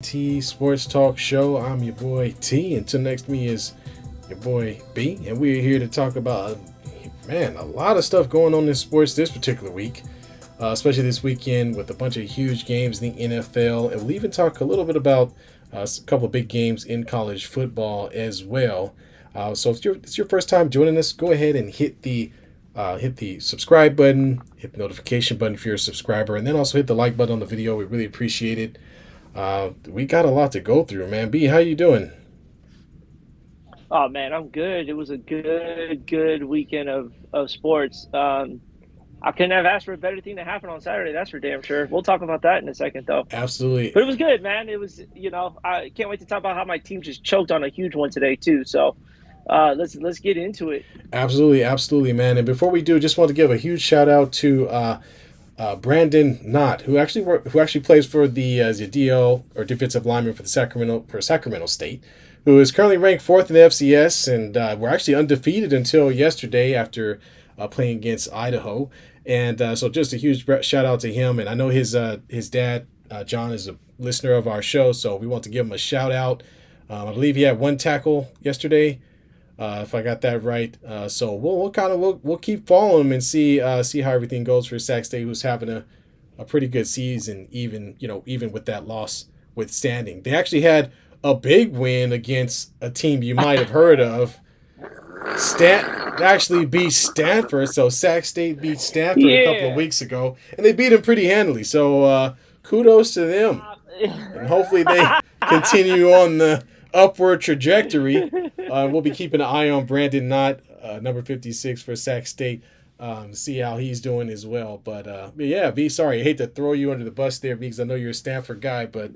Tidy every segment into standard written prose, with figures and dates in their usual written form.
T Sports Talk Show. I'm your boy T, and to next to me is your boy B, and we're here to talk about a lot of stuff going on in sports this particular week, especially this weekend with a bunch of huge games in the NFL, and we'll even talk a little bit about a couple of big games in college football as well. So if it's your first time joining us, go ahead and hit the subscribe button, hit the notification button if you're a subscriber, and then also hit the like button on the video. We really appreciate it. We got a lot to go through, man. B, how you doing? Oh man, I'm good. It was a good weekend of sports. I couldn't have asked for a better thing to happen on Saturday. That's for damn sure. We'll talk about that in a second, though. Absolutely, But it was good, man. It was, I can't wait to talk about how my team just choked on a huge one today too. So, let's get into it. absolutely, man. And before we do, just want to give a huge shout out to Brandon Knott, who actually plays for the ZDL or defensive lineman for the Sacramento State, who is currently ranked fourth in the FCS, and we're actually undefeated until yesterday after playing against Idaho. And so just a huge shout out to him. And I know his dad John is a listener of our show, so we want to give him a shout out. I believe he had one tackle yesterday, if I got that right. So we'll keep following him and see how everything goes for Sac State, who's having a pretty good season, even with that loss withstanding. They actually had a big win against a team you might have heard of. Actually beat Stanford, so Sac State beat Stanford a couple of Yeah. weeks ago, and they beat them pretty handily. So kudos to them, and hopefully they continue on the upward trajectory. We'll be keeping an eye on Brandon Knott, number 56 for Sac State, see how he's doing as well. But yeah, B, sorry, I hate to throw you under the bus there because I know you're a Stanford guy, but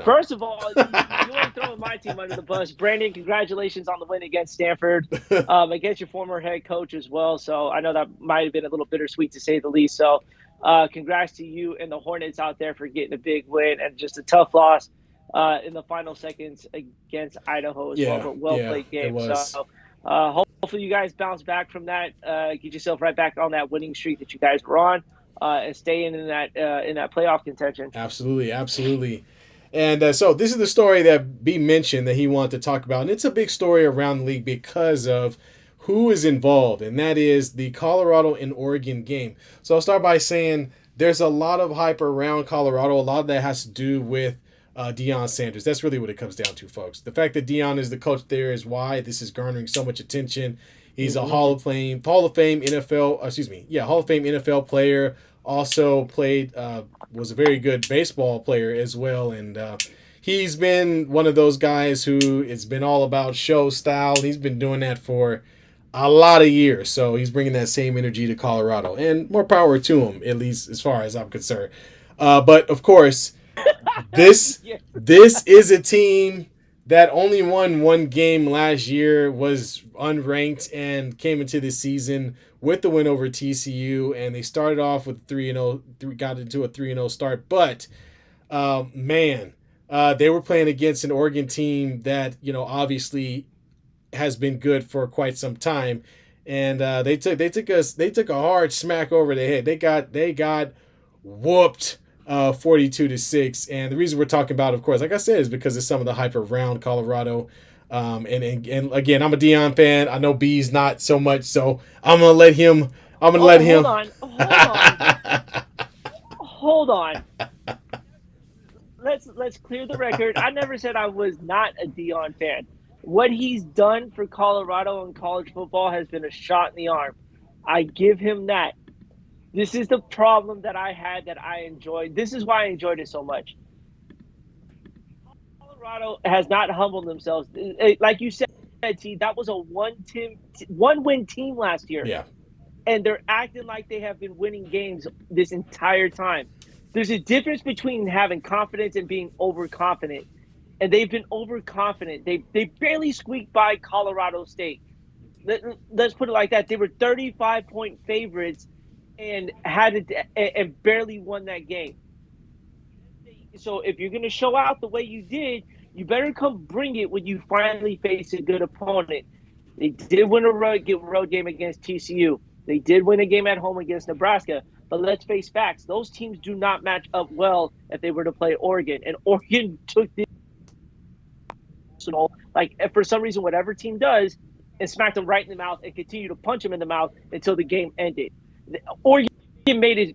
First of all, you ain't throwing my team under the bus. Brandon, congratulations on the win against Stanford, against your former head coach as well. So I know that might have been a little bittersweet to say the least. So congrats to you and the Hornets out there for getting a big win and just a tough loss in the final seconds against Idaho as well. yeah, But well yeah, played it game. was. So hopefully you guys bounce back from that, get yourself right back on that winning streak that you guys were on, and stay in that playoff contention. Absolutely. And so this is the story that B mentioned that he wanted to talk about. And it's a big story around the league because of who is involved, and that is the Colorado and Oregon game. So I'll start by saying there's a lot of hype around Colorado. A lot of that has to do with Deion Sanders. That's really what it comes down to, folks. The fact that Deion is the coach there is why this is garnering so much attention. He's a Hall of Fame NFL, Hall of Fame NFL player. Also played, was a very good baseball player as well, and he's been one of those guys who it's been all about show style. He's been doing that for a lot of years, so he's bringing that same energy to Colorado, and more power to him, at least as far as I'm concerned. But of course, this Yeah. this is a team that only won one game last year, was unranked, and came into the season with the win over TCU, and they started off with 3-0, got into a 3-0 start. But man, they were playing against an Oregon team that obviously has been good for quite some time, and they took a hard smack over the head. They got whooped 42-6. And the reason we're talking about, of course, like I said, is because of some of the hype around Colorado. And again, I'm a Deion fan. I know B's not so much, so I'm gonna let him. I'm gonna let him. Hold on. Let's clear the record. I never said I was not a Dion fan. What he's done for Colorado in college football has been a shot in the arm. I give him that. This is the problem that I had that I enjoyed. This is why I enjoyed it so much. Colorado has not humbled themselves. Like you said, T, that was a one win team last year, Yeah, and they're acting like they have been winning games this entire time. There's a difference between having confidence and being overconfident, and they've been overconfident. They barely squeaked by Colorado State. Let's put it like that. They were 35-point favorites and and barely won that game. So if you're going to show out the way you did, you better come bring it when you finally face a good opponent. They did win a road game against TCU. They did win a game at home against Nebraska. But let's face facts. Those teams do not match up well if they were to play Oregon. And Oregon took this personal, like for some reason, whatever team does, and smacked them right in the mouth and continued to punch them in the mouth until the game ended. Oregon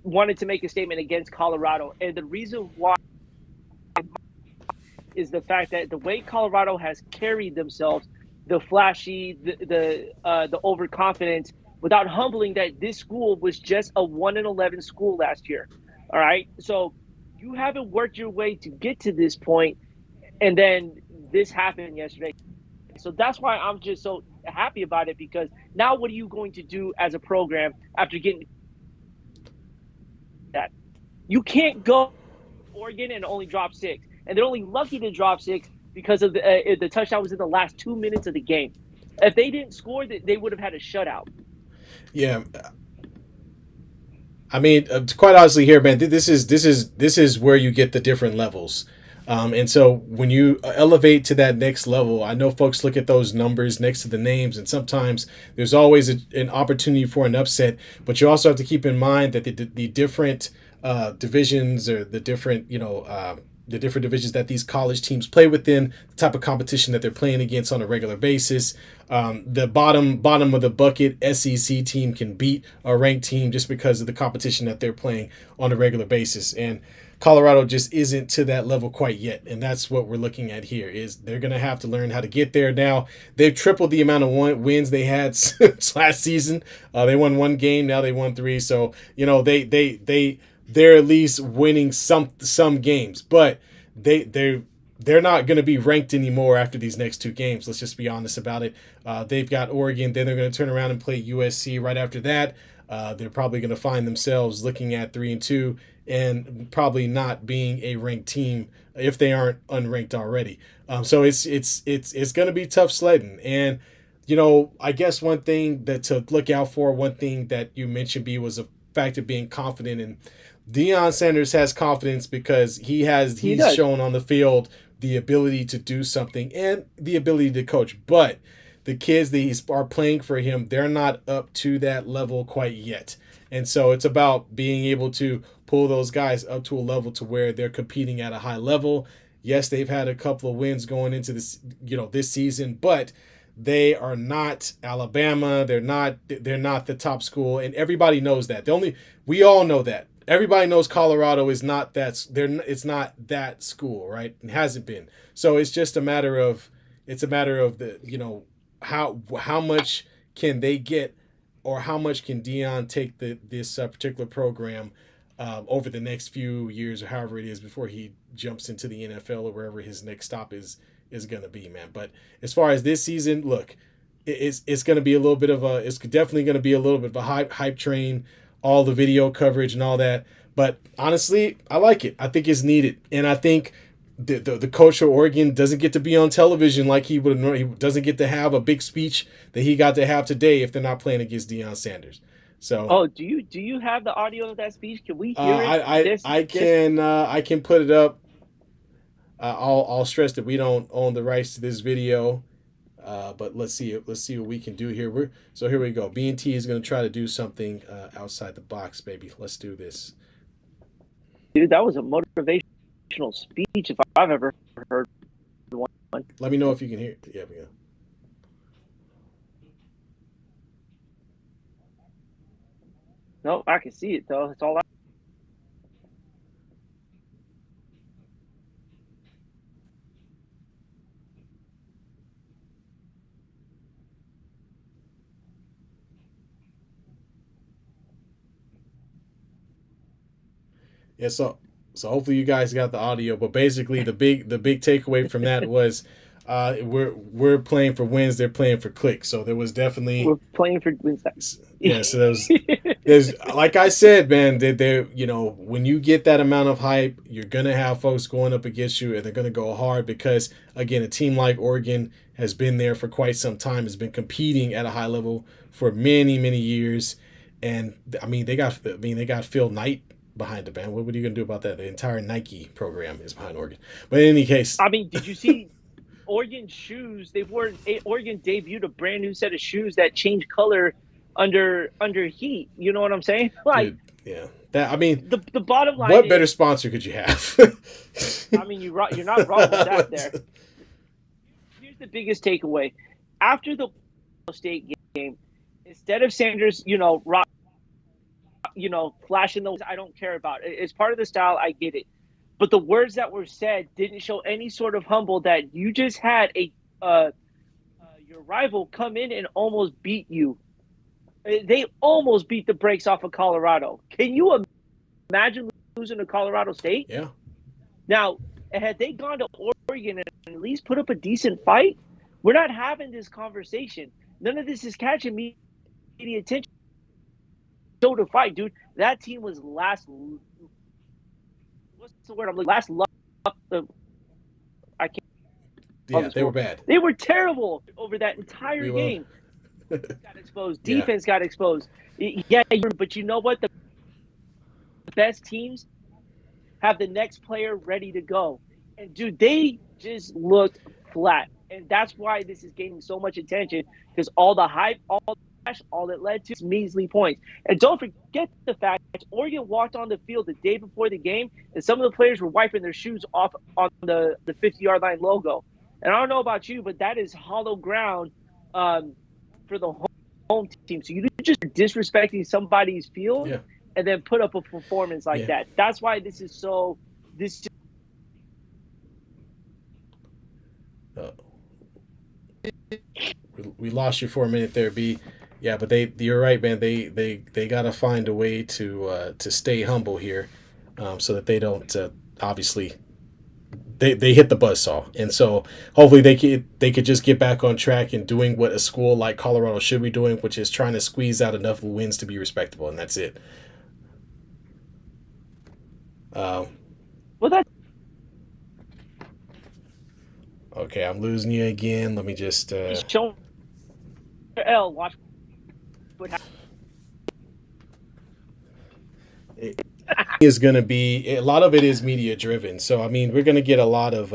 wanted to make a statement against Colorado. And the reason why is the fact that the way Colorado has carried themselves, the flashy, the overconfidence, without humbling that this school was just a 1-11 school last year. All right, so you haven't worked your way to get to this point, and then this happened yesterday. So that's why I'm just so happy about it, because now what are you going to do as a program after getting that? You can't go Oregon and only drop 6. And they're only lucky to drop 6 because of the touchdown was in the last 2 minutes of the game. If they didn't score, they would have had a shutout. Yeah, I mean, quite honestly, here, man, this is where you get the different levels. And so when you elevate to that next level, I know folks look at those numbers next to the names, and sometimes there's always an opportunity for an upset. But you also have to keep in mind that the different divisions, or the different the different divisions that these college teams play within, the type of competition that they're playing against on a regular basis. The bottom of the bucket SEC team can beat a ranked team just because of the competition that they're playing on a regular basis. And Colorado just isn't to that level quite yet. And that's what we're looking at here, is they're going to have to learn how to get there. Now, they've tripled the amount of wins they had since last season. They won 1 game. Now they won 3. So, they're at least winning some games, but they're not going to be ranked anymore after these next 2 games. Let's just be honest about it. They've got Oregon, then they're going to turn around and play USC right after that. They're probably going to find themselves looking at 3-2 and probably not being a ranked team if they aren't unranked already. So it's going to be tough sledding. And I guess one thing that to look out for, one thing that you mentioned, B, was the fact of being confident. And Deion Sanders has confidence because he's shown on the field the ability to do something and the ability to coach. But the kids that are playing for him, they're not up to that level quite yet. And so it's about being able to pull those guys up to a level to where they're competing at a high level. Yes, they've had a couple of wins going into this, this season, but they are not Alabama. They're not the top school, and everybody knows that. We all know that. Everybody knows Colorado is not that. It's not that school, right? It hasn't been. So it's just a matter of the how much can they get, or how much can Deion take this particular program over the next few years, or however it is, before he jumps into the NFL or wherever his next stop is going to be, man. But as far as this season, look, it's going to be it's definitely going to be a little bit of a hype train, all the video coverage and all that. But honestly, I like it. I think it's needed. And I think the coach of Oregon doesn't get to be on television like he would. He doesn't get to have a big speech that he got to have today if they're not playing against Deion Sanders. So, do you have the audio of that speech? Can we hear it? I can put it up. I'll stress that we don't own the rights to this video, but let's see what we can do here. Here we go. B&T is going to try to do something outside the box, baby. Let's do this. Dude, that was a motivational speech if I've ever heard one. Let me know if you can hear it. Yeah, we go. No, I can see it though. It's all. Yeah, so hopefully you guys got the audio, but basically the big takeaway from that was we're playing for wins, they're playing for clicks. So there was definitely we're playing for wins. Yeah, so there's like I said, man, they when you get that amount of hype, you're gonna have folks going up against you, and they're gonna go hard because again, a team like Oregon has been there for quite some time, has been competing at a high level for many years, and they got Phil Knight behind the band. What are you gonna do about that? The entire Nike program is behind Oregon. But in any case, did you see Oregon shoes? Oregon debuted a brand new set of shoes that changed color under heat. You know what I'm saying? Like Dude. Yeah. That I mean, the bottom line what better is, sponsor could you have? I mean, you're not wrong with that. There. Here's the biggest takeaway: after the State game, instead of Sanders, flashing those, I don't care about it. It's part of the style. I get it, but the words that were said didn't show any sort of humble that you just had your rival come in and almost beat you. They almost beat the brakes off of Colorado. Can you imagine losing to Colorado State? Yeah. Now, had they gone to Oregon and at least put up a decent fight, we're not having this conversation. None of this is catching media attention. So to fight, dude, that team was last. What's the word? I'm like last. I can't. Yeah, they were bad. They were terrible over that entire game. Got exposed. Defense got exposed. Yeah, but you know what? The best teams have the next player ready to go. And, dude, they just looked flat. And that's why this is gaining so much attention, because all the hype, all it led to is measly points. And don't forget the fact that Oregon walked on the field the day before the game, and some of the players were wiping their shoes off on the 50-yard line logo. And I don't know about you, but that is hollow ground for the home team. So you're just disrespecting somebody's field and then put up a performance like that. That's why this is so – we lost you for a minute there, B. Yeah, but you're right, man. They got to find a way to stay humble here, so that they don't obviously they hit the buzzsaw, and so hopefully they could just get back on track and doing what a school like Colorado should be doing, which is trying to squeeze out enough wins to be respectable, and that's it. Okay, I'm losing you again. Let me just show L. Watch what happens. Is going to be a lot of it is media driven. So I mean, we're going to get a lot of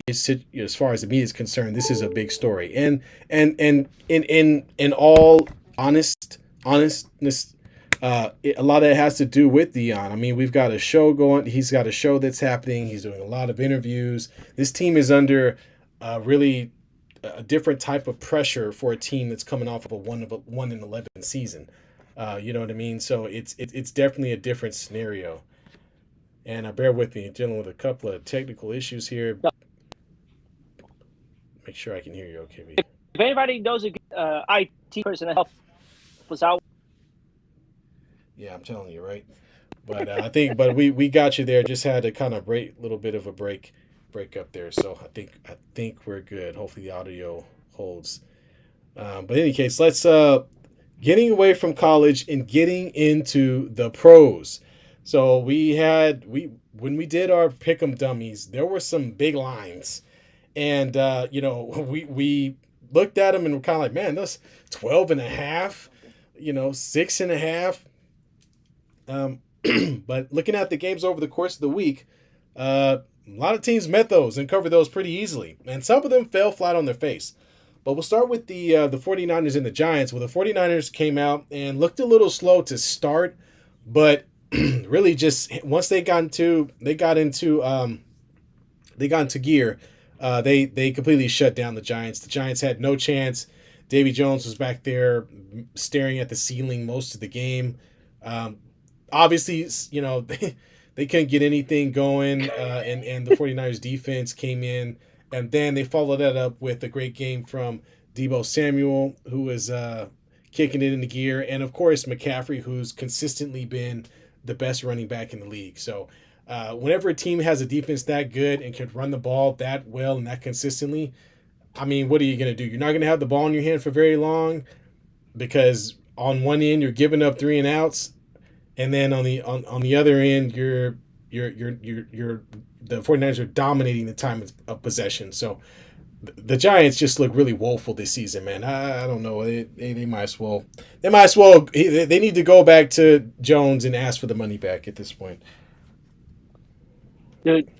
as far as the media is concerned. This is a big story, and in all honestness, a lot of it has to do with Deion. I mean, we've got a show going. He's got a show that's happening. He's doing a lot of interviews. This team is under really a different type of pressure for a team that's coming off of a 1-11 season. You know what I mean? So it's definitely a different scenario. And bear with me, dealing with a couple of technical issues here. Make sure I can hear you okay, B. If anybody knows a good IT person to help us out. Yeah, I'm telling you, right? But I think, we got you there. Just had to kind of little bit of a break up there. So I think we're good. Hopefully the audio holds. But in any case, let's getting away from college and getting into the pros. So when we did our pick'em dummies, there were some big lines, and we looked at them and we're kind of like, man, that's 12.5, 6.5. But looking at the games over the course of the week, a lot of teams met those and covered those pretty easily, and some of them fell flat on their face. But we'll start with the 49ers and the Giants. Well, the 49ers came out and looked a little slow to start, but really just once they got into gear, they completely shut down the Giants. The Giants had no chance. Davy Jones was back there staring at the ceiling most of the game. Obviously, they couldn't get anything going, and the 49ers defense came in. And then they followed that up with a great game from Deebo Samuel, who was kicking it into gear. And, of course, McCaffrey, who's consistently been the best running back in the league. So whenever a team has a defense that good and can run the ball that well and that consistently, I mean, what are you going to do? You're not going to have the ball in your hand for very long, because on one end you're giving up 3 and outs, and then on the other end you're the 49ers are dominating the time of possession. So the Giants just look really woeful this season, man. I don't know. They might as well. They need to go back to Jones and ask for the money back at this point. Dude,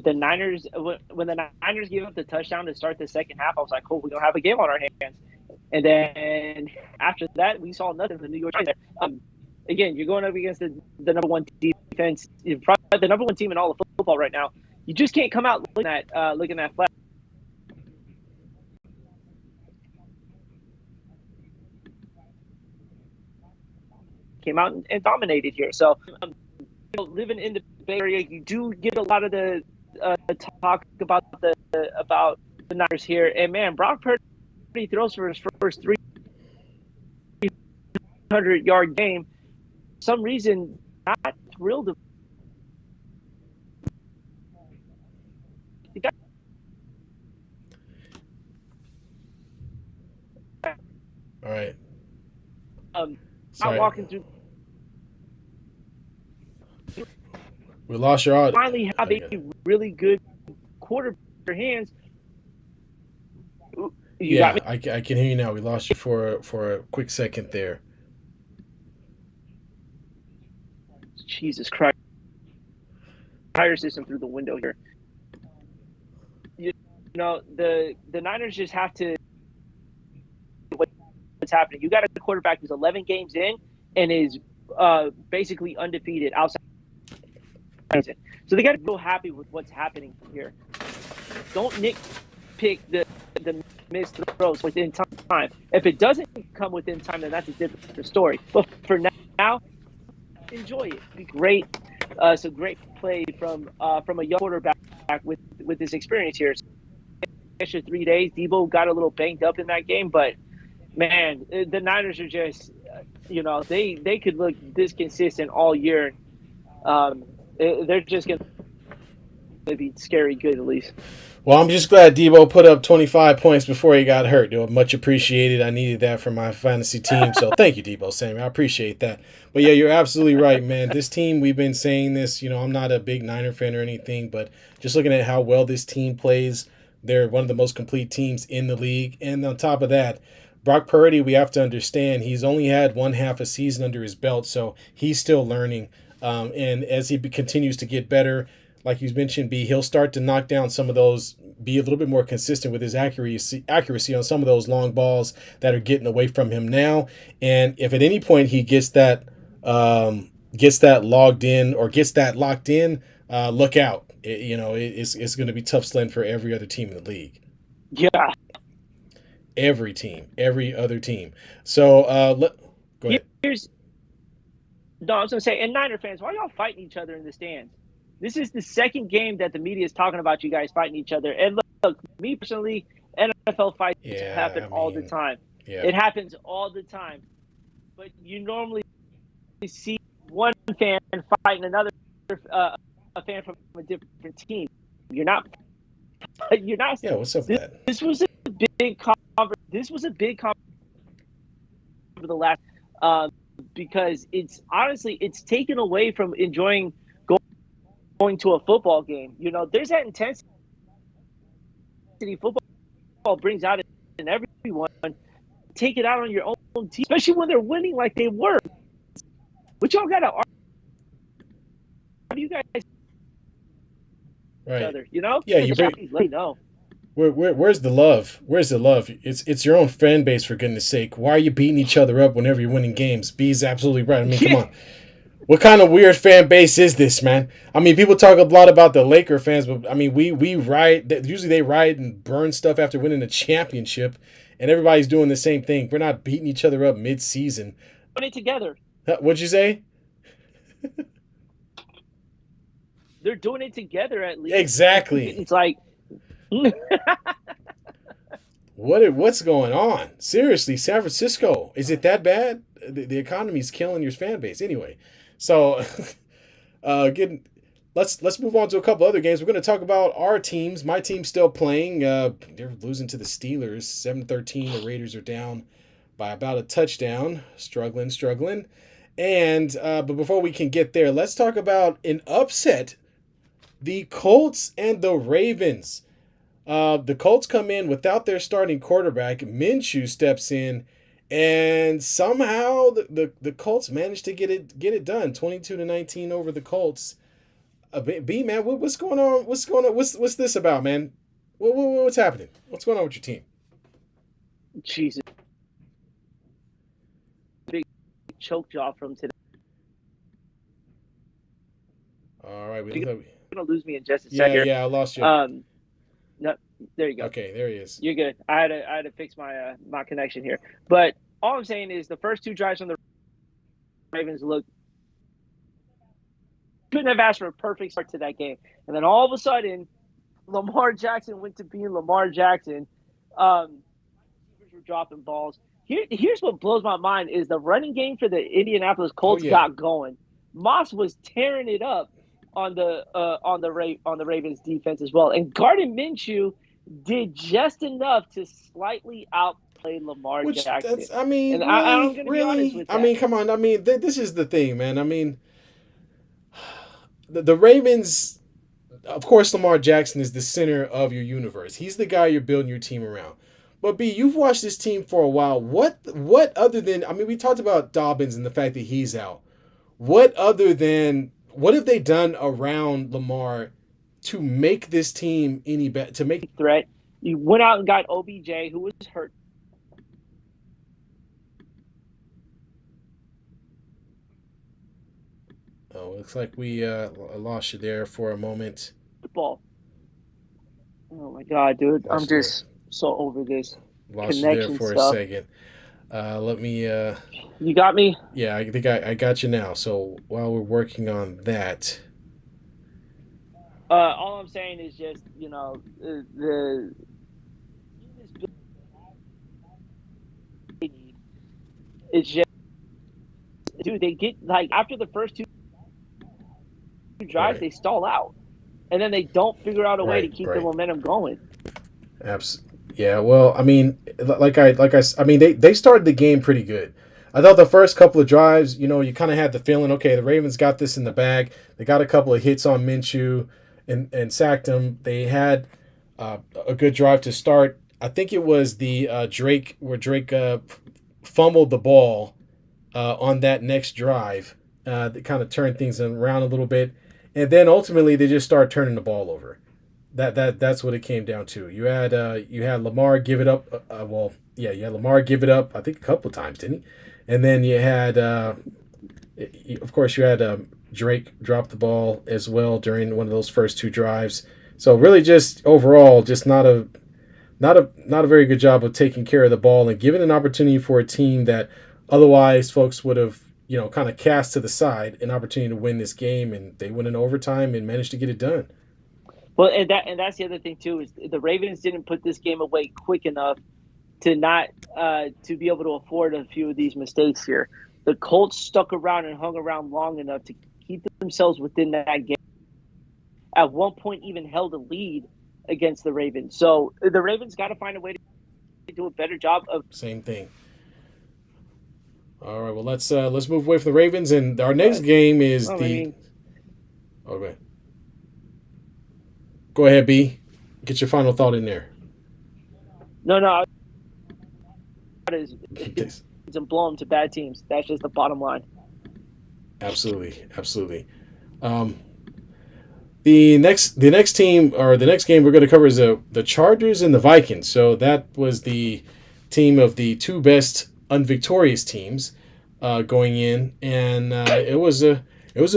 the Niners, when the Niners gave up the touchdown to start the second half, I was like, cool, we don't have a game on our hands. And then after that, we saw nothing from the New York Giants. Again, you're going up against the number one defense, probably the number one team in all of football right now. You just can't come out looking at flat. Came out and dominated here. So, living in the Bay Area, you do get a lot of the talk about the Niners here. And man, Brock Purdy throws for his first 300-yard game. For some reason, not thrilled. All right. Not walking through. We lost your audio. Finally have a really good quarterback in your hands. I can hear you now. We lost you for a quick second there. Jesus Christ. Entire system through the window here. You know, the Niners just have to what's happening. You got a quarterback who's 11 games in and is basically undefeated outside. So they got to be real happy with what's happening here. Don't nitpick the missed throws within time. If it doesn't come within time, then that's a different story. But for now, enjoy it. Be great. So great play from a young quarterback with this experience here. Extra 3 days. Debo got a little banged up in that game, but man, the Niners are just, they could look this consistent all year. They're just going to be scary good at least. Well, I'm just glad Debo put up 25 points before he got hurt. Much appreciated. I needed that for my fantasy team. So thank you, Debo Samuel. I appreciate that. But yeah, you're absolutely right, man. This team, we've been saying this. I'm not a big Niner fan or anything, but just looking at how well this team plays, they're one of the most complete teams in the league. And on top of that, Brock Purdy, we have to understand, he's only had one half a season under his belt, so he's still learning. And as he continues to get better, like you mentioned, he'll start to knock down some of those, be a little bit more consistent with his accuracy on some of those long balls that are getting away from him now. And if at any point he gets that locked in, look out. It's going to be tough sledding for every other team in the league. Yeah. Every other team. So go ahead. I was going to say, and Niner fans, why are y'all fighting each other in the stands? This is the second game that the media is talking about you guys fighting each other. And look, me personally, NFL fights happen all the time. Yeah. It happens all the time. But you normally see one fan fighting another a fan from a different team. You're not. Yeah, what's up with that? This was a big conversation for the last because it's honestly taken away from enjoying going to a football game. There's that intensity football brings out in everyone. Take it out on your own team, especially when they're winning like they were. But y'all got to argue. How do you guys right. each other, Yeah, you let me know. Where's the love? Where's the love? It's your own fan base, for goodness sake. Why are you beating each other up whenever you're winning games? B's absolutely right. I mean, come on. What kind of weird fan base is this, man? I mean, people talk a lot about the Laker fans, but I mean, we riot. Usually they riot and burn stuff after winning a championship, and everybody's doing the same thing. We're not beating each other up mid-season. Put it together. What'd you say? They're doing it together at least. Exactly. It's like what's going on? Seriously, San Francisco, is it that bad? The economy's killing your fan base. Anyway, so let's move on to a couple other games. We're going to talk about our teams. My team's still playing. They're losing to the Steelers, 7-13. The Raiders are down by about a touchdown. Struggling. And but before we can get there, let's talk about an upset. The Colts and the Ravens. The Colts come in without their starting quarterback. Minshew steps in, and somehow the Colts managed to get it done. 22-19 over the Colts. B man, what's going on? What's going on? What's this about, man? What's happening? What's going on with your team? Jesus choke job from today. All right, You're gonna lose me in just a second. yeah, I lost you. No, there you go. Okay, there he is. You're good. I had to fix my my connection here. But all I'm saying is the first two drives from the Ravens looked couldn't have asked for a perfect start to that game. And then all of a sudden, Lamar Jackson went to being Lamar Jackson. Receivers were dropping balls. Here's what blows my mind is the running game for the Indianapolis Colts got going. Moss was tearing it up on the Ravens defense as well. And Gardner Minshew did just enough to slightly outplay Lamar Jackson. I mean, and really, I'm going to be honest with that. I mean, come on. I mean, this is the thing, man. I mean, the Ravens, of course, Lamar Jackson is the center of your universe. He's the guy you're building your team around. But B, you've watched this team for a while. What other than, I mean, we talked about Dobbins and the fact that he's out. What have they done around Lamar to make this team any better? To make threat, you went out and got OBJ, who was hurt. Oh, looks like we lost you there for a moment. Ball. Oh my God, dude! I'm just so over this. Lost you there for a second. Let me. You got me? Yeah, I think I got you now. So while we're working on that, all I'm saying is just it's just, dude. They get like after the first two drives, they stall out, and then they don't figure out a way to keep the momentum going. Absolutely. Yeah, well, I mean, I mean, they started the game pretty good. I thought the first couple of drives, you kind of had the feeling, okay, the Ravens got this in the bag. They got a couple of hits on Minshew and sacked him. They had a good drive to start. I think it was the Drake fumbled the ball on that next drive that kind of turned things around a little bit. And then ultimately they just started turning the ball over. That's what it came down to. You had Lamar give it up. You had Lamar give it up. I think a couple of times, didn't he? And then you had, of course, you had Drake drop the ball as well during one of those first two drives. So really, just overall, just not a very good job of taking care of the ball and giving an opportunity for a team that otherwise folks would have kind of cast to the side an opportunity to win this game, and they went in overtime and managed to get it done. Well, and that's the other thing too is the Ravens didn't put this game away quick enough to not to be able to afford a few of these mistakes here. The Colts stuck around and hung around long enough to keep themselves within that game. At one point, even held a lead against the Ravens. So the Ravens got to find a way to do a better job of same thing. All right, well let's move away from the Ravens, and our next game is Okay. Go ahead, B. Get your final thought in there. No. It's blow them to bad teams. That's just the bottom line. Absolutely. The next team or the next game we're going to cover is the Chargers and the Vikings. So that was the team of the two best unvictorious teams going in, and it was a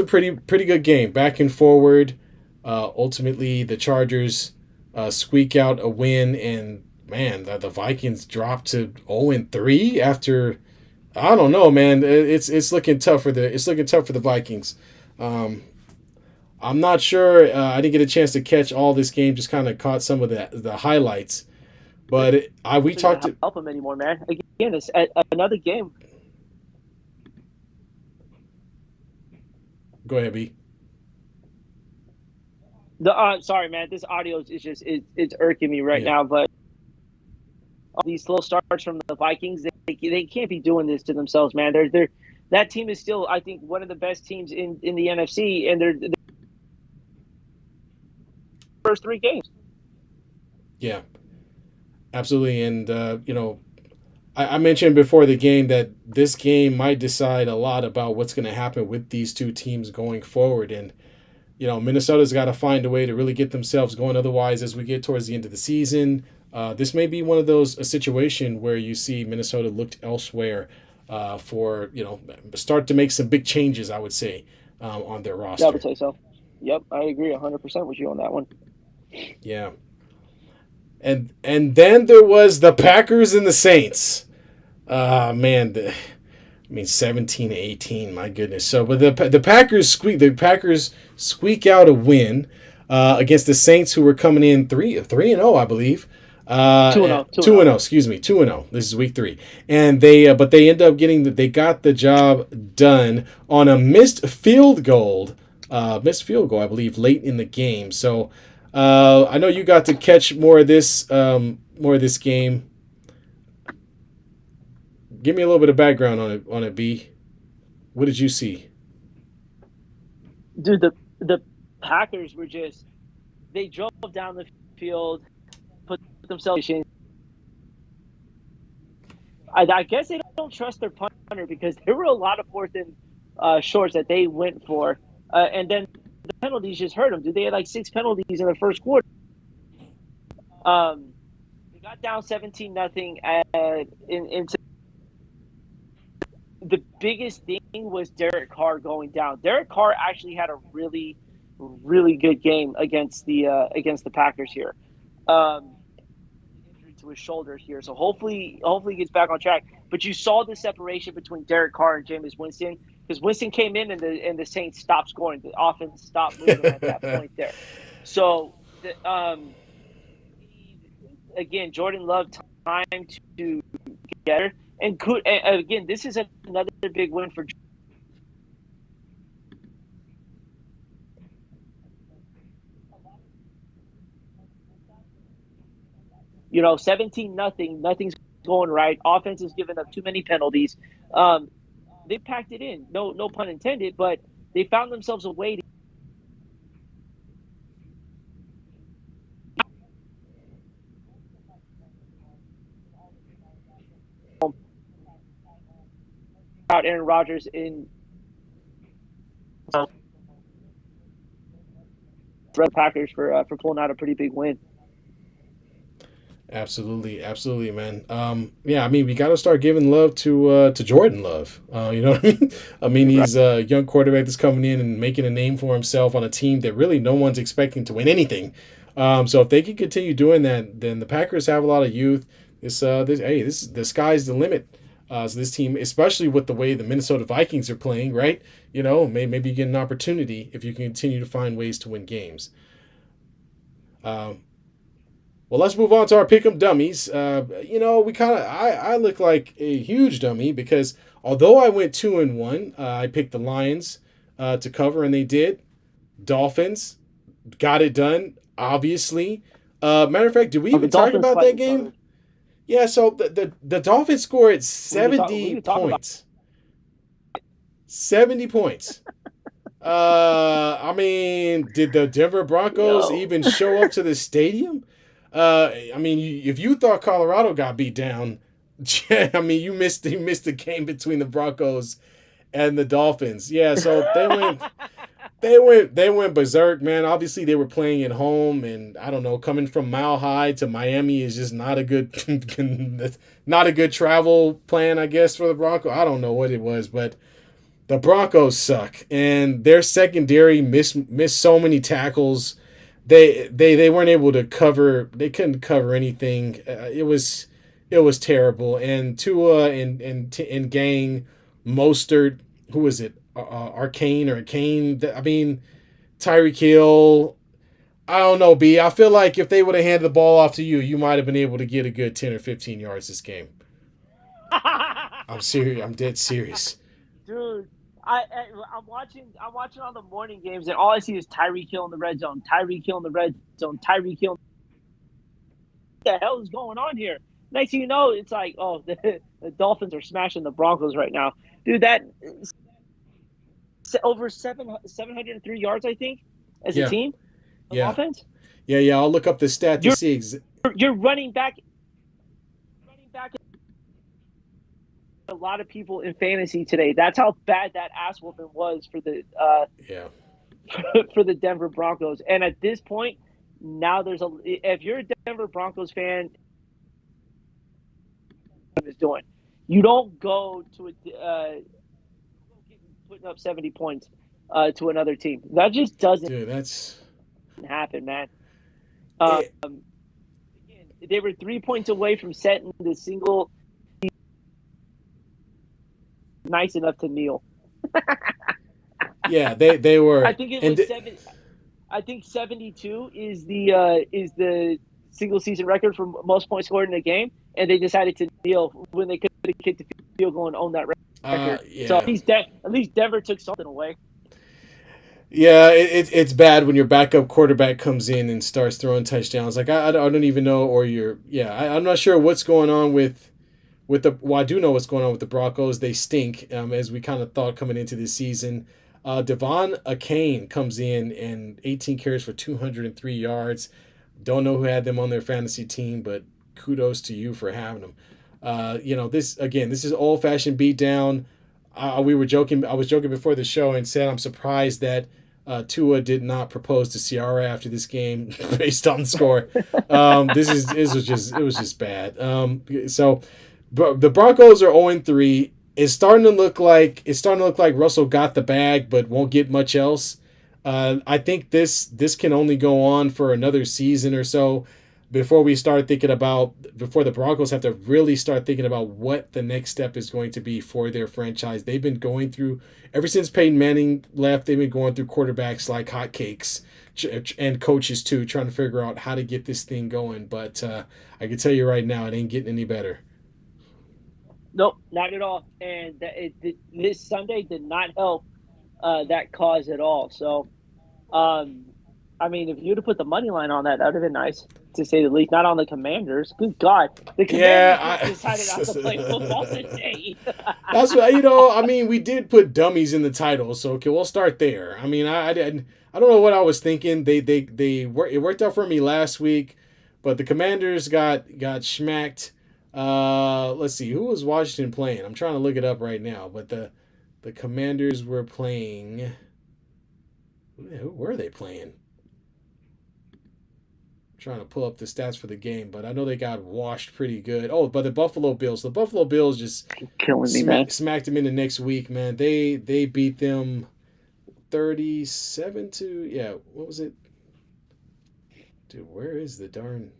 pretty good game, back and forward. Ultimately, the Chargers squeak out a win, and man, the Vikings dropped to 0-3 after. I don't know, man. It's looking tough for the Vikings. I'm not sure. I didn't get a chance to catch all this game. Just kind of caught some of the highlights. But we talked to help them anymore, man. Again, it's another game. Go ahead, B. Sorry, man. This audio is just it's irking me right now. But these slow starts from the Vikings, they can't be doing this to themselves, man. That team is still, I think, one of the best teams in the NFC, and they're first three games. Yeah, absolutely. And I mentioned before the game that this game might decide a lot about what's going to happen with these two teams going forward. And Minnesota's got to find a way to really get themselves going. Otherwise, as we get towards the end of the season, this may be one of those a situation where you see Minnesota looked elsewhere for start to make some big changes. I would say on their Yeah, I would roster. say so. Yep, I agree 100% with you on that one. Yeah, and then there was the Packers and the Saints. Man, I mean 17-18. My goodness. So, but the Packers squeak out a win against the Saints, who were coming in 3-0, I believe. 2-0, 2-0. Excuse me, 2-0. This is week 3, and but they end up they got the job done on a missed field goal, I believe, late in the game. So, I know you got to catch more of this game. Give me a little bit of background on it, B. What did you see? Dude, the Packers were they drove down the field, put themselves in. I guess they don't trust their punter because there were a lot of fourth and shorts that they went for, and then the penalties just hurt them. Dude, they had like 6 penalties in the first quarter. They got down 17-0 into the biggest thing was Derek Carr going down. Derek Carr actually had a really, really good game against the Packers here. Injury to his shoulder here, so hopefully he gets back on track. But you saw the separation between Derek Carr and Jameis Winston because Winston came in and the Saints stopped scoring. The offense stopped moving at that point there. So again, Jordan Love time to get her. And again, this is another big win for. 17-0. Nothing's going right. Offense is giving up too many penalties. They packed it in. No pun intended. But they found themselves a way to out Aaron Rodgers in Red Packers for pulling out a pretty big win. Absolutely, man. Yeah, I mean, we got to start giving love to Jordan Love. You know what I mean? I mean, he's a young quarterback that's coming in and making a name for himself on a team that really no one's expecting to win anything. So if they can continue doing that, then the Packers have a lot of youth. The sky's the limit. So this team, especially with the way the Minnesota Vikings are playing, right? Maybe you get an opportunity if you can continue to find ways to win games. Well, let's move on to our pick'em dummies. I look like a huge dummy because although I went 2-1, I picked the Lions to cover, and they did. Dolphins got it done, obviously. Matter of fact, did we even talk about that game? Covered. Yeah, so the Dolphins scored 70 points. 70 points. I mean, did the Denver Broncos even show up to the stadium? I mean, if you thought Colorado got beat down, I mean, you missed the game between the Broncos and the Dolphins. Yeah, so they went berserk, man. Obviously, they were playing at home, and I don't know, coming from Mile High to Miami is just not a good travel plan, I guess, for the Broncos. I don't know what it was, but the Broncos suck, and their secondary missed so many tackles. They weren't able to cover. They couldn't cover anything. It was terrible. And Tua and Gang, Mostert, who was it? Arcane. I mean, Tyreek Hill. I don't know, B. I feel like if they would have handed the ball off to you, you might have been able to get a good 10 or 15 yards this game. I'm serious. I'm dead serious. Dude. I'm watching all the morning games, and all I see is Tyreek Hill in the red zone. Tyreek Hill in the red zone. Tyreek Hill. What the hell is going on here? Next thing you know, it's like, oh, the Dolphins are smashing the Broncos right now, dude. That over 703 yards, I think, as a team. Yeah. Offense. Yeah. I'll look up the stat to see. You're running back. A lot of people in fantasy today. That's how bad that ass whooping was for the for the Denver Broncos. And at this point, now if you're a Denver Broncos fan, is doing. You don't go to putting up 70 points to another team. That just doesn't Dude, that's happen, man. it. Again, they were 3 points away from setting the single nice enough to kneel. Yeah, they I were, think it and was seven. I think 72 is the single season record for most points scored in a game, and they decided to kneel when they could have kicked the field goal and own that record. So yeah. at least Denver took something away. Yeah, it's bad when your backup quarterback comes in and starts throwing touchdowns. Like I don't even know, or I'm not sure what's going on with the. Well, I do know what's going on with the Broncos. They stink, as we kind of thought coming into this season. Devon Achane comes in and 18 carries for 203 yards. Don't know who had them on their fantasy team, but kudos to you for having them. This again, this is old fashioned beatdown. We were joking. I was joking before the show and said I'm surprised that Tua did not propose to Ciara after this game based on the score. It was just bad. The Broncos are 0-3. It's starting to look like Russell got the bag, but won't get much else. I think this can only go on for another season or so before the Broncos have to really start thinking about what the next step is going to be for their franchise. They've been going through ever since Peyton Manning left. They've been going through quarterbacks like hotcakes and coaches too, trying to figure out how to get this thing going. But I can tell you right now, it ain't getting any better. Nope, not at all. And this Sunday did not help that cause at all. So, um, I mean, if you'd have put the money line on that, that would have been nice to say the least. Not on the Commanders. Good God, the Commanders decided not to play football today. That's what I mean, we did put dummies in the title, so okay, we'll start there. I mean, I don't know what I was thinking. It worked out for me last week, but the Commanders got schmacked. Let's see, who was Washington playing? I'm trying to look it up right now, but the Commanders were playing. Who were they playing? Trying to pull up the stats for the game, but I know they got washed pretty good. Oh, but the Buffalo Bills. The Buffalo Bills just Killing me, man. smacked them in the next week, man. They beat them 37 to, yeah, what was it? Dude, where is the darn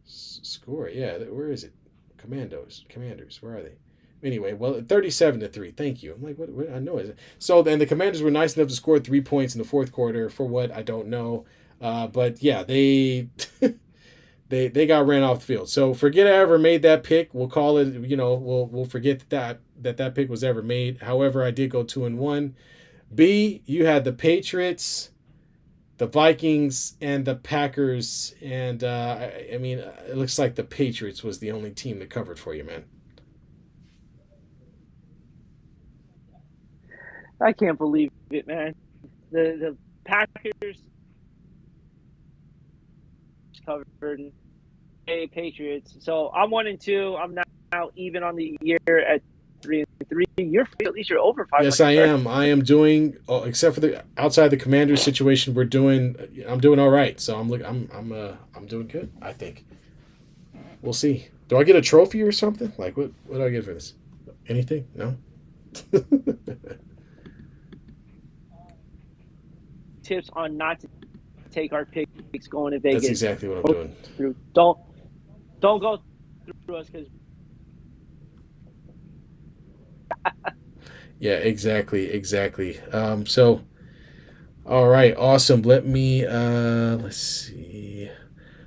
score? Yeah, where is it? Commanders, where are they? Anyway, well, 37-3. Thank you. I'm like, what I know it. So then the Commanders were nice enough to score 3 points in the fourth quarter. For what, I don't know. But yeah, they got ran off the field. So forget I ever made that pick. We'll call it. We'll forget that pick was ever made. However, I did go 2-1. B, you had the Patriots, the Vikings, and the Packers, and I mean, it looks like the Patriots was the only team that covered for you, man. I can't believe it, man. The Packers covered a Patriots. So I'm 1-2. I'm now even on the year at 3-3. At least you're over 500. Yes, I am. I am doing, except for the outside the Commander situation. I'm doing all right. So I'm doing good. I think. We'll see. Do I get a trophy or something? Like what do I get for this? Anything? No. Tips on not to take our picks going to Vegas. That's exactly what I'm doing. Don't go through us because. Yeah, exactly. So, all right, awesome. Let's see.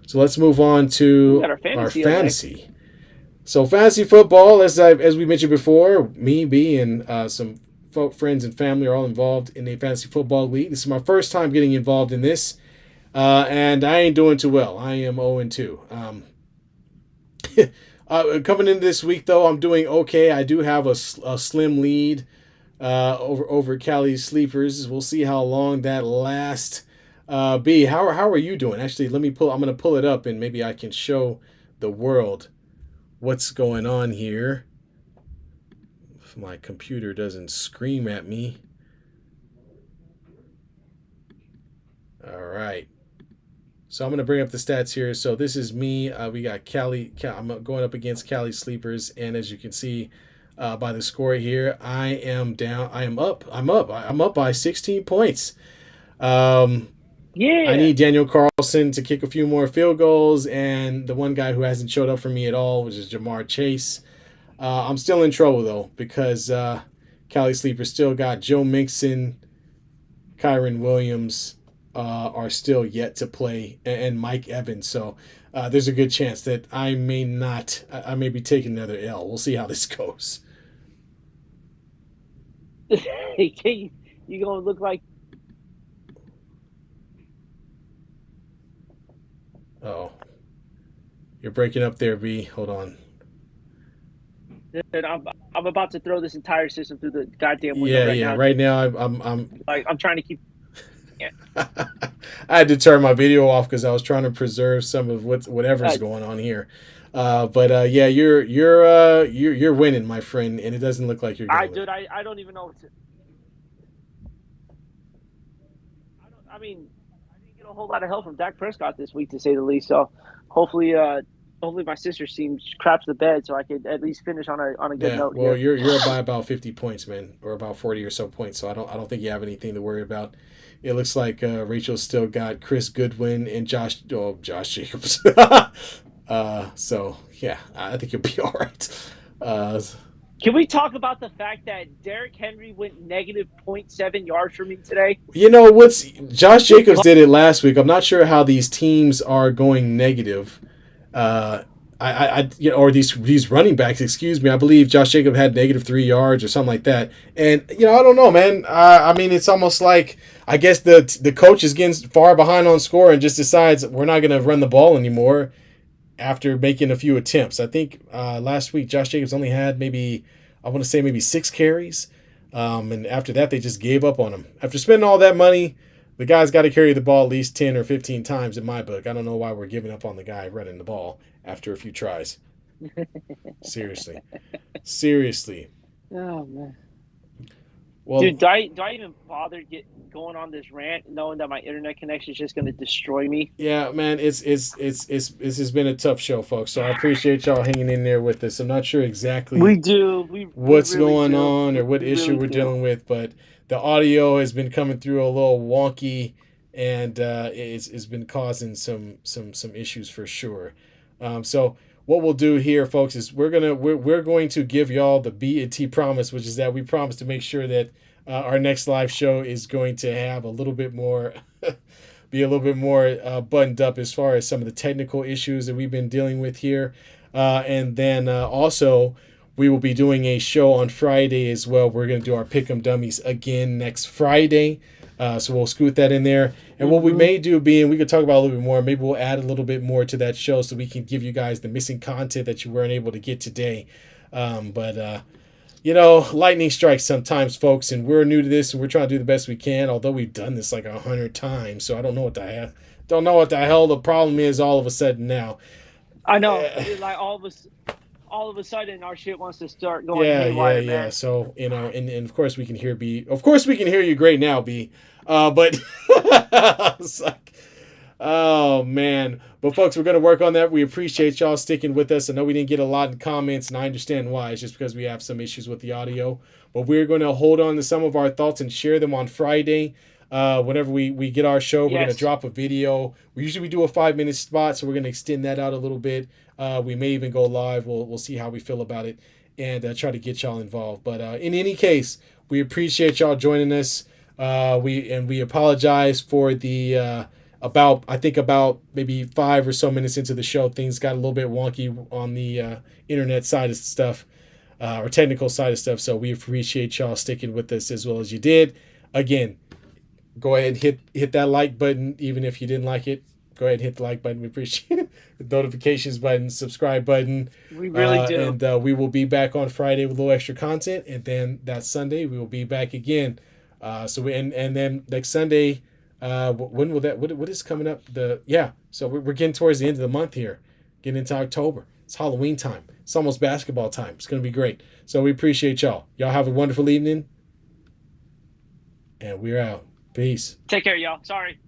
So let's move on to Our fantasy. So fantasy football, as we mentioned before, me, B, and some friends and family are all involved in a fantasy football league. This is my first time getting involved in this, and I ain't doing too well. I am 0-2. Coming into this week, though, I'm doing okay. I do have a slim lead over Cali's sleepers. We'll see how long that lasts. B, how are you doing? Actually, I'm going to pull it up, and maybe I can show the world what's going on here. If my computer doesn't scream at me. All right. So I'm going to bring up the stats here. So this is me. We got Cali. I'm going up against Cali Sleepers, and as you can see by the score here, I am down. I am up. I'm up by 16 points. I Yeah. need Daniel Carlson to kick a few more field goals, and the one guy who hasn't showed up for me at all, which is Jamar Chase. I'm still in trouble though because Cali Sleepers still got Joe Mixon, Kyron Williams are still yet to play, and Mike Evans. So there's a good chance that I may not. I may be taking another L. We'll see how this goes. You gonna look like Oh, you're breaking up there, B. Hold on. I'm about to throw this entire system through the goddamn window Yeah, right yeah. now, Right dude. now, I'm Like I'm trying to keep. Yeah. I had to turn my video off because I was trying to preserve some of whatever's Uh, going on here. But yeah, you're winning, my friend, and it doesn't look like you're gonna lose. I don't even know what to. I mean, I didn't get a whole lot of help from Dak Prescott this week, to say the least. So hopefully, hopefully my sister's team craps the bed so I could at least finish on a good Yeah, note well, here. you're by about 50 points, man, or about 40 or so points. So I don't think you have anything to worry about. It looks like Rachel's still got Chris Goodwin and Josh Jacobs. So yeah, I think you'll be all right. Uh, Can we talk about the fact that Derrick Henry went negative -0.7 yards for me today? what's Josh Jacobs did it last week. I'm not sure how these teams are going negative. Uh, or these running backs, excuse me. I believe Josh Jacob had -3 yards or something like that. And I don't know, man. I mean, it's almost like I guess the coach is getting far behind on score and just decides we're not going to run the ball anymore after making a few attempts. I think last week Josh Jacobs only had maybe 6 carries, and after that they just gave up on him. After spending all that money, the guy's got to carry the ball at least 10 or 15 times in my book. I don't know why we're giving up on the guy running the ball after a few tries. Seriously. Seriously. Oh man. Well, Dude, do I even bother going on this rant knowing that my internet connection is just going to destroy me? yeah, man, this has been a tough show, folks. So I appreciate y'all hanging in there with us. I'm not sure exactly We do. We what's really going do. on or what We issue really we're do. dealing with, but the audio has been coming through a little wonky, and it's been causing some issues for sure. So what we'll do here, folks, is we're going to give y'all the B&T promise, which is that we promise to make sure that our next live show is going to have a little bit more be a little bit more buttoned up as far as some of the technical issues that we've been dealing with here. And then also, we will be doing a show on Friday as well. We're going to do our Pick'em Dummies again next Friday. So we'll scoot that in there. And what we may do, being we could talk about a little bit more, maybe we'll add a little bit more to that show so we can give you guys the missing content that you weren't able to get today. But lightning strikes sometimes, folks, and we're new to this, and we're trying to do the best we can. Although we've done this like 100 times, so I don't know what the hell the problem is. All of a sudden now, I know. Like all of a sudden, our shit wants to start going yeah. haywire, man. So and of course we can hear B. Of course we can hear you great now, B. But it's like, oh man. But folks, we're gonna work on that. We appreciate y'all sticking with us. I know we didn't get a lot in comments, and I understand why. It's just because we have some issues with the audio. But we're gonna hold on to some of our thoughts and share them on Friday. Whenever we get our show, we're gonna Yes. drop a video. We do a 5-minute spot, so we're gonna extend that out a little bit. We may even go live. We'll see how we feel about it, and try to get y'all involved. But in any case, we appreciate y'all joining us. We apologize for the about maybe 5 or so minutes into the show, things got a little bit wonky on the internet side of stuff, or technical side of stuff. So we appreciate y'all sticking with us as well as you did. Again, go ahead and hit that like button, even if you didn't like it. Go ahead and hit the like button. We appreciate it. The notifications button, subscribe button. We really do. And we will be back on Friday with a little extra content. And then that Sunday, we will be back again. And then next Sunday, when will that, what is coming up? So we're getting towards the end of the month here, getting into October. It's Halloween time. It's almost basketball time. It's going to be great. So we appreciate y'all. Y'all have a wonderful evening. And we're out. Peace. Take care, y'all. Sorry.